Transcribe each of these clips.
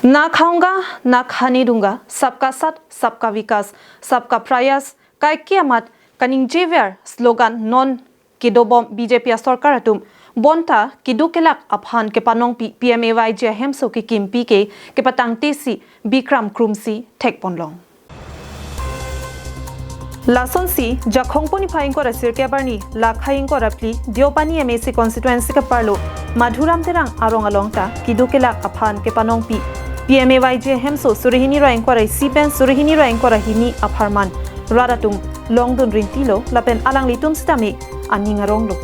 ना खाऊंगा ना खाने दूंगा, सबका साथ सबका विकास, सबका प्रयास काय कियामत कनिंग जेवियर स्लोगन नॉन किदोबom BJP सरकार तुम bonta kidukelak aphan ke panong PMAY-G Hemso ke kimpi ke patang tisi Bikram krumsi tek ponlong. Lason si jakhong poni phaing ko rasir ke barni lakhaing ko rapli diopani MAC constituency ka parlo Madhuram Terang arong alongta kidukelak aphan ke panong PMAY-G Hemso surihini ra engkora sipen surihini ra engkora hini apharman radatum longdun rintilo lapen alang litum stami aningarong lo.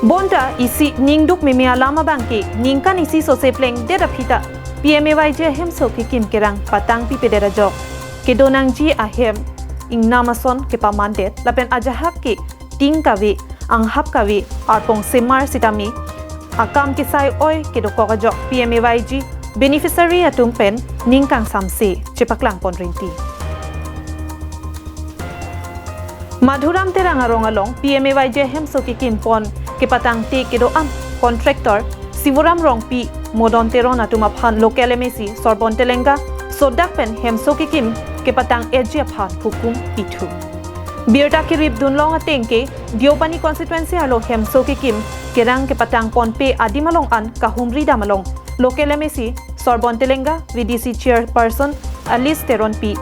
Bonta isi ningduk mimia lama bangke ningkan isi sosepleng deda phita PMAY-G Hemso ke kim kerang patang pi pedera jok ke donang ji ahem ing namason ke pamandet lapen ajahak ke tingkawe anghap kawe arpong semar sitami akam ke sai oi ke do kokajok PMAY-G beneficiary atung pen ningkang samse chepaklang pon rinti. Madhuram Terang arong along PMAY-G Hemso ke kim pon ke patang te ke do am contractor sivuram rong pi modon teron atuma phan local MAC sorbon telenga sodak pen Hemso ke kim ke patang edge phan hukum pitu birta ke rip dunlong ateng ke diopani constituency alo Hemso ke kim kerang ke patang pon pe adim along an kahumridam along local MAC sorbon telenga VDC chairperson alis teron pi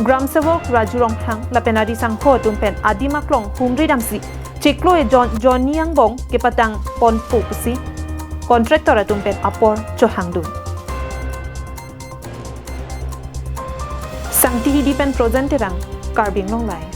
gram sevok rajurong hang lapenari sangkho tumpen adimaklong humridam si Ciklo e John Yang Bong ke patang pon pusi kontraktor atumpen apor Johangdun. Sang tihi dipen projen terang karbing long lai.